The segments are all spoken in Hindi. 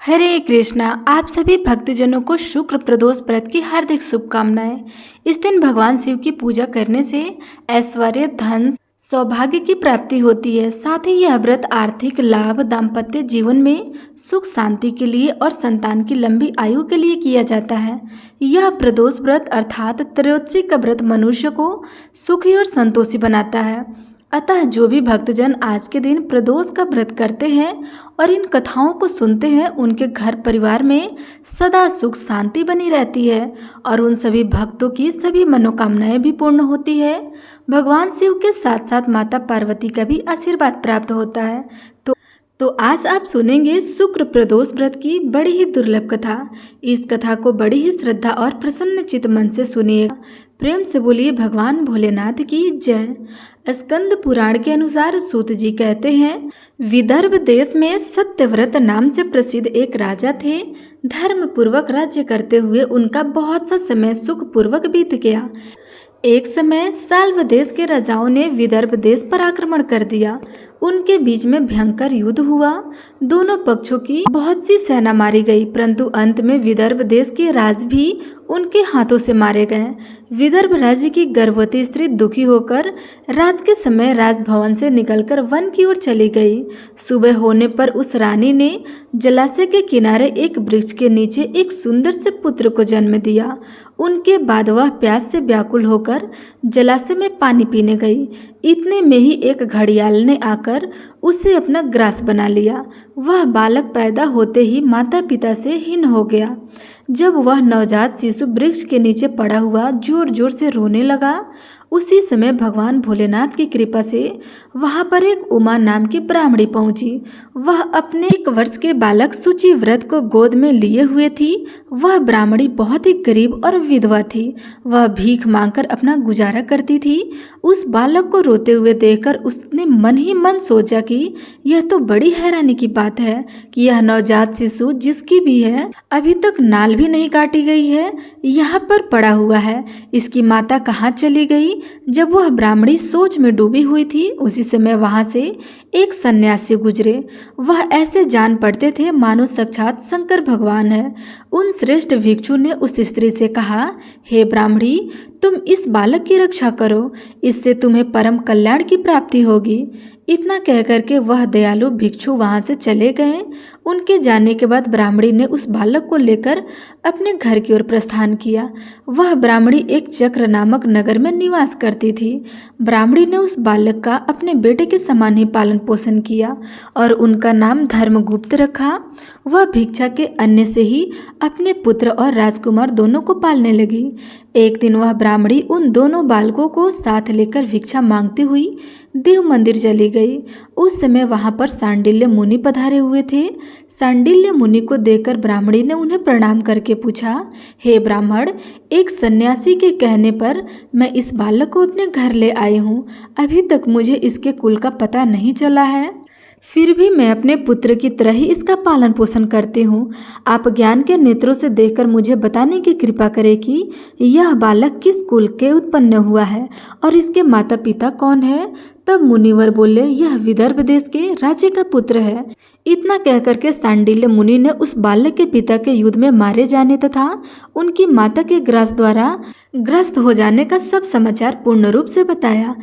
हरे कृष्णा। आप सभी भक्तजनों को शुक्र प्रदोष व्रत की हार्दिक शुभकामनाएं। इस दिन भगवान शिव की पूजा करने से ऐश्वर्य, धन, सौभाग्य की प्राप्ति होती है। साथ ही यह व्रत आर्थिक लाभ, दाम्पत्य जीवन में सुख शांति के लिए और संतान की लंबी आयु के लिए किया जाता है। यह प्रदोष व्रत अर्थात त्रयोदशी का व्रत मनुष्य को सुखी और संतोषी बनाता है। अतः जो भी भक्तजन आज के दिन प्रदोष का व्रत करते हैं और इन कथाओं को सुनते हैं, उनके घर परिवार में सदा सुख शांति बनी रहती है और उन सभी भक्तों की सभी मनोकामनाएं भी पूर्ण होती है। भगवान शिव के साथ साथ माता पार्वती का भी आशीर्वाद प्राप्त होता है। तो आज आप सुनेंगे शुक्र प्रदोष व्रत की बड़ी ही दुर्लभ कथा। इस कथा को बड़ी ही श्रद्धा और प्रसन्न चित्त मन से सुनिएगा। प्रेम से बोलिए भगवान भोलेनाथ की जय। स्कंद पुराण के अनुसार सूत जी कहते हैं, विदर्भ देश में सत्यव्रत नाम से प्रसिद्ध एक राजा थे। धर्म पूर्वक राज्य करते हुए उनका बहुत सा समय सुख पूर्वक बीत गया। एक समय साल्व देश के राजाओं ने विदर्भ देश पर आक्रमण कर दिया। उनके बीच में भयंकर युद्ध हुआ। दोनों पक्षों की बहुत सी सेना मारी गई, परंतु अंत में विदर्भ देश के राज भी उनके हाथों से मारे गए। विदर्भ राज्य की गर्भवती स्त्री दुखी होकर रात के समय राजभवन से निकलकर वन की ओर चली गई। सुबह होने पर उस रानी ने जलाशय के किनारे एक वृक्ष के नीचे एक सुंदर से पुत्र को जन्म दिया। उनके बाद वह प्यास से व्याकुल होकर जलाशय में पानी पीने गई। इतने में ही एक घड़ियाल ने आकर उसे अपना ग्रास बना लिया। वह बालक पैदा होते ही माता पिता से हीन हो गया। जब वह नवजात शिशु वृक्ष के नीचे पड़ा हुआ जोर जोर से रोने लगा, उसी समय भगवान भोलेनाथ की कृपा से वहां पर एक उमा नाम की ब्राह्मणी पहुंची। वह अपने 1 वर्ष के बालक शुचिव्रत को गोद में लिए हुए थी। वह ब्राह्मणी बहुत ही गरीब और विधवा थी। वह भीख मांगकर अपना गुजारा करती थी। उस बालक को रोते हुए देखकर उसने मन ही मन सोचा कि यह तो बड़ी हैरानी की बात है कि यह नवजात शिशु जिसकी भी है, अभी तक नाल भी नहीं काटी गई है, यहाँ पर पड़ा हुआ है। इसकी माता कहाँ चली गई? जब वह ब्राह्मणी सोच में डूबी हुई थी, उसी समय वहां से एक सन्यासी गुजरे। वह ऐसे जान पड़ते थे मानो साक्षात शंकर भगवान है। उन श्रेष्ठ भिक्षु ने उस स्त्री से कहा, हे ब्राह्मणी, तुम इस बालक की रक्षा करो, इससे तुम्हें परम कल्याण की प्राप्ति होगी। इतना कहकर के वह दयालु भिक्षु वहां से चले गए। उनके जाने के बाद ब्राह्मणी ने उस बालक को लेकर अपने घर की ओर प्रस्थान किया। वह ब्राह्मणी एक चक्र नामक नगर में निवास करती थी। ब्राह्मणी ने उस बालक का अपने बेटे के समान ही पालन पोषण किया और उनका नाम धर्मगुप्त रखा। वह भिक्षा के अन्न से ही अपने पुत्र और राजकुमार दोनों को पालने लगी। एक दिन वह ब्राह्मणी उन दोनों बालकों को साथ लेकर भिक्षा मांगती हुई देव मंदिर चली गई। उस समय वहां पर सांडिल्य मुनि पधारे हुए थे। सांडिल्य मुनि को देखकर ब्राह्मणी ने उन्हें प्रणाम करके पूछा, हे ब्राह्मण, एक सन्यासी के कहने पर मैं इस बालक को अपने घर ले आई हूँ। अभी तक मुझे इसके कुल का पता नहीं चला है, फिर भी मैं अपने पुत्र की तरह ही इसका पालन पोषण करती हूँ। आप ज्ञान के नेत्रों से देखकर मुझे बताने की कृपा करें कि यह बालक किस कुल के उत्पन्न हुआ है और इसके माता पिता कौन है। तब मुनिवर बोले, यह विदर्भ देश के राज्य का पुत्र है। इतना कहकर के सांडिल्य मुनि ने उस बालक के पिता के युद्ध में मारे जाने तथा उनकी माता के ग्रास द्वारा ग्रस्त हो जाने का सब समाचार पूर्ण रूप से बताया।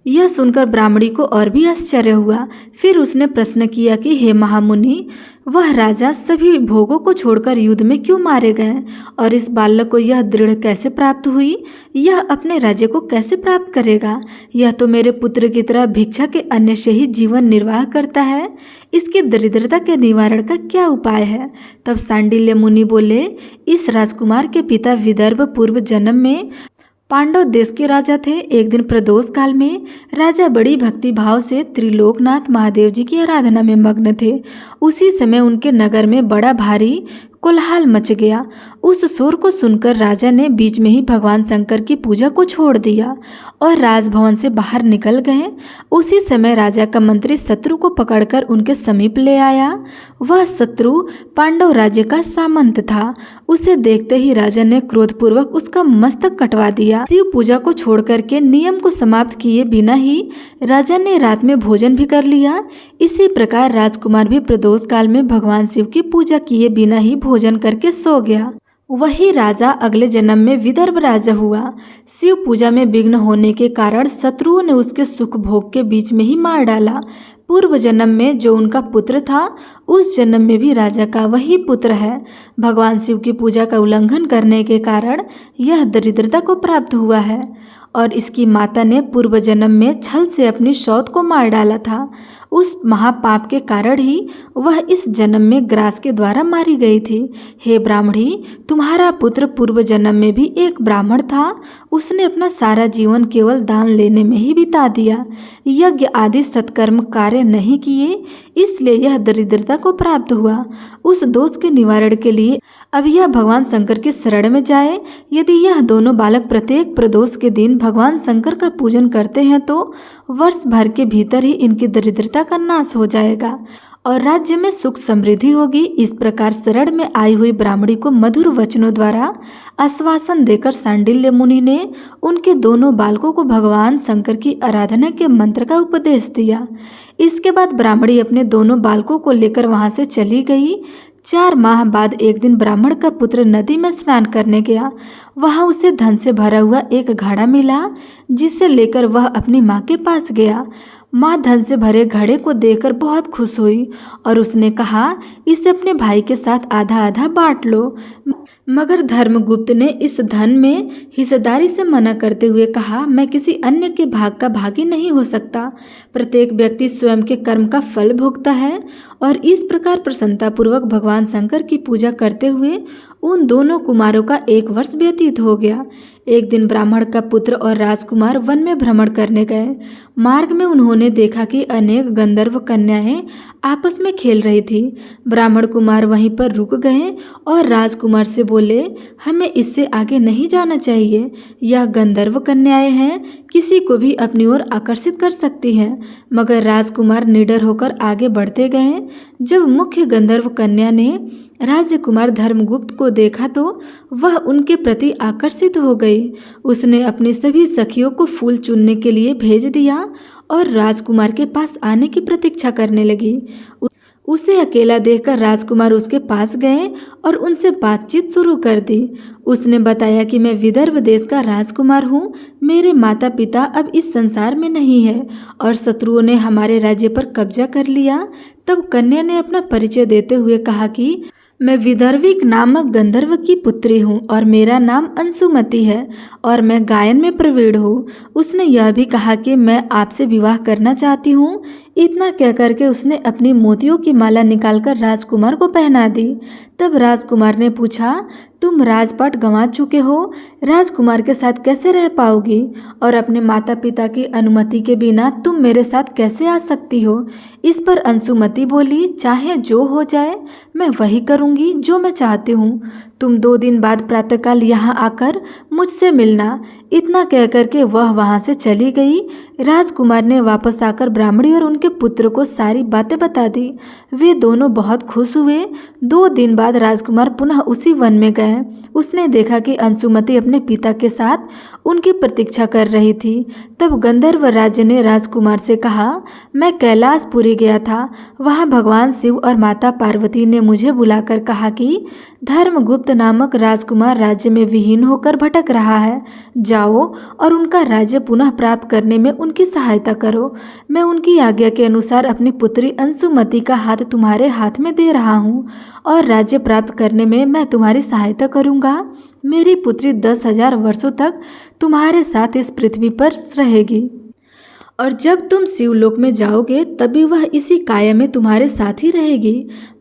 यह सुनकर ब्राह्मणी को और भी आश्चर्य हुआ। फिर उसने प्रश्न किया कि हे महामुनि, वह राजा सभी भोगों को छोड़कर युद्ध में क्यों मारे गए और इस बालक को यह दृढ़ कैसे प्राप्त हुई? यह अपने राज्य को कैसे प्राप्त करेगा? यह तो मेरे पुत्र की तरह भिक्षा के अन्न से ही जीवन निर्वाह करता है। इसकी दरिद्रता के निवारण का क्या उपाय है? तब सांडिल्य मुनि बोले, इस राजकुमार के पिता विदर्भ पूर्व जन्म में पांडव देश के राजा थे। एक दिन प्रदोष काल में राजा बड़ी भक्ति भाव से त्रिलोकनाथ महादेव जी की आराधना में मग्न थे। उसी समय उनके नगर में बड़ा भारी कोलाहल मच गया उस शोर को सुनकर राजा ने बीच में ही भगवान शंकर की पूजा को छोड़ दिया और राजभवन से बाहर निकल गए। उसी समय राजा का मंत्री शत्रु को पकड़कर उनके समीप ले आया। वह शत्रु पांडव राज्य का सामंत था। उसे देखते ही राजा ने क्रोधपूर्वक उसका मस्तक कटवा दिया। शिव पूजा को छोड़ करके नियम को समाप्त किए बिना ही राजा ने रात में भोजन भी कर लिया। इसी प्रकार राजकुमार भी प्रदोष काल में भगवान शिव की पूजा किए बिना ही भोजन करके सो गया। वही राजा अगले जन्म में विदर्भ राजा हुआ। शिव पूजा में विघ्न होने के कारण शत्रुओं ने उसके सुख भोग के बीच में ही मार डाला। पूर्व जन्म में जो उनका पुत्र था, उस जन्म में भी राजा का वही पुत्र है। भगवान शिव की पूजा का उल्लंघन करने के कारण यह दरिद्रता को प्राप्त हुआ है और इसकी माता ने पूर्व जन्म में छल से अपनी सौत को मार डाला था। उस महापाप के कारण ही वह इस जन्म में ग्रास के द्वारा मारी गई थी। हे ब्राह्मणी, तुम्हारा पुत्र पूर्व जन्म में भी एक ब्राह्मण था। उसने अपना सारा जीवन केवल दान लेने में ही बिता दिया, यज्ञ आदि सत्कर्म कार्य नहीं किए, इसलिए यह दरिद्रता को प्राप्त हुआ। उस दोष के निवारण के लिए अब यह भगवान शंकर की शरण में जाए। यदि यह दोनों बालक प्रत्येक प्रदोष के दिन भगवान शंकर का पूजन करते हैं तो वर्ष भर के भीतर ही इनकी दरिद्रता का नाश हो जाएगा और राज्य में सुख समृद्धि होगी। इस प्रकार शरण में आई हुई ब्राह्मणी को मधुर वचनों द्वारा आश्वासन देकर सांडिल्य मुनि ने उनके दोनों बालकों को भगवान शंकर की आराधना के मंत्र का उपदेश दिया। इसके बाद ब्राह्मणी अपने दोनों बालकों को लेकर वहां से चली गई। 4 माह बाद एक दिन ब्राह्मण का पुत्र नदी में स्नान करने गया। वहां उसे धन से भरा हुआ एक घड़ा मिला, जिसे लेकर वह अपनी माँ के पास गया। माँ धन से भरे घड़े को देखकर बहुत खुश हुई और उसने कहा, इसे अपने भाई के साथ आधा आधा बांट लो। मगर धर्मगुप्त ने इस धन में हिस्सेदारी से मना करते हुए कहा, मैं किसी अन्य के भाग का भागी नहीं हो सकता। प्रत्येक व्यक्ति स्वयं के कर्म का फल भोगता है। और इस प्रकार प्रसन्नतापूर्वक भगवान शंकर की पूजा करते हुए उन दोनों कुमारों का 1 वर्ष व्यतीत हो गया। एक दिन ब्राह्मण का पुत्र और राजकुमार वन में भ्रमण करने गए। मार्ग में उन्होंने देखा कि अनेक गंधर्व कन्याएं आपस में खेल रही थी। ब्राह्मण कुमार वहीं पर रुक गए और राजकुमार से बोले, हमें इससे आगे नहीं जाना चाहिए। यह गंधर्व कन्याएं हैं, किसी को भी अपनी ओर आकर्षित कर सकती हैं। मगर राजकुमार निडर होकर आगे बढ़ते गए। जब मुख्य गंधर्व कन्या ने राजकुमार धर्मगुप्त को देखा तो वह उनके प्रति आकर्षित हो गई। उसने अपनी सभी सखियों को फूल चुनने के लिए भेज दिया और राजकुमार के पास आने की प्रतीक्षा करने लगी। उसे अकेला देखकर राजकुमार उसके पास गए और उनसे बातचीत शुरू कर दी। उसने बताया कि मैं विदर्भ देश का राजकुमार हूँ। मेरे माता पिता अब इस संसार में नहीं है और शत्रुओं ने हमारे राज्य पर कब्जा कर लिया। तब कन्या ने अपना परिचय देते हुए कहा कि मैं विदर्भिक नामक गंधर्व की पुत्री हूँ और मेरा नाम अंशुमति है और मैं गायन में प्रवीण हूँ। उसने यह भी कहा कि मैं आपसे विवाह करना चाहती हूँ। इतना कहकर के उसने अपनी मोतियों की माला निकालकर राजकुमार को पहना दी। तब राजकुमार ने पूछा, तुम राजपाट गंवा चुके हो, राजकुमार के साथ कैसे रह पाओगी और अपने माता पिता की अनुमति के बिना तुम मेरे साथ कैसे आ सकती हो। इस पर अंशुमति बोली, चाहे जो हो जाए मैं वही करूँगी जो मैं चाहती हूँ। तुम 2 दिन बाद प्रातःकाल यहाँ आकर मुझसे मिलना। इतना कहकर के वह वहाँ से चली गई। राजकुमार ने वापस आकर ब्राह्मणी और उनके पुत्र को सारी बातें बता दी। वे दोनों बहुत खुश हुए। 2 दिन बाद राजकुमार पुनः उसी वन में गए। उसने देखा कि अंशुमति अपने पिता के साथ उनकी प्रतीक्षा कर रही थी। तब गंधर्व राज्य ने राजकुमार से कहा, मैं कैलाशपुरी गया था। वहाँ भगवान शिव और माता पार्वती ने मुझे बुलाकर कहा कि धर्मगुप्त नामक राजकुमार राज्य में विहीन होकर भटक रहा है। जाओ और उनका राज्य पुनः प्राप्त करने में उनकी सहायता करो। मैं उनकी आज्ञा के अनुसार अपनी पुत्री अंशुमति का हाथ तुम्हारे हाथ में दे रहा हूँ और राज्य प्राप्त करने में मैं तुम्हारी सहायता करूँगा। मेरी पुत्री 10,000 वर्षों तक तुम्हारे साथ इस पृथ्वी पर रहेगी और जब तुम शिवलोक में जाओगे तभी वह इसी काया में तुम्हारे साथ ही रहेगी।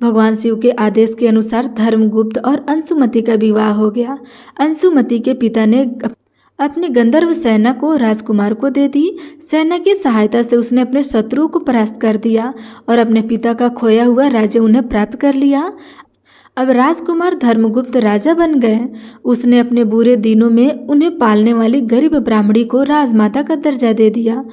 भगवान शिव के आदेश के अनुसार धर्मगुप्त और अंशुमति का विवाह हो गया। अंशुमति के पिता ने अपनी गंधर्व सेना को राजकुमार को दे दी। सेना की सहायता से उसने अपने शत्रुओं को परास्त कर दिया और अपने पिता का खोया हुआ राज्य उन्हें प्राप्त कर लिया। अब राजकुमार धर्मगुप्त राजा बन गए। उसने अपने बुरे दिनों में उन्हें पालने वाली गरीब ब्राह्मणी को राजमाता का दर्जा दे दिया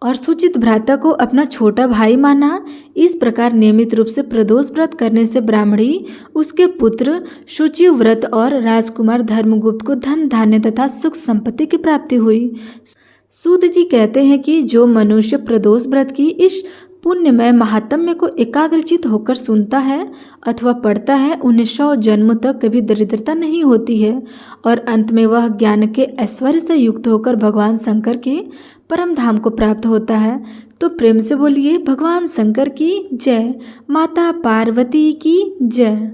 और सूचित भ्राता को अपना छोटा भाई माना। इस प्रकार नियमित रूप से प्रदोष व्रत करने से ब्राह्मणी, उसके पुत्र शुचिव्रत और राजकुमार धर्मगुप्त को धन धान्य तथा सुख संपत्ति की प्राप्ति हुई। सूत जी कहते हैं कि जो मनुष्य प्रदोष व्रत की इस पुण्यमय महात्म्य को एकाग्रचित होकर सुनता है अथवा पढ़ता है, उन्हें 100 जन्म तक कभी दरिद्रता नहीं होती है और अंत में वह ज्ञान के ऐश्वर्य से युक्त होकर भगवान शंकर के परम धाम को प्राप्त होता है। तो प्रेम से बोलिए भगवान शंकर की जय, माता पार्वती की जय।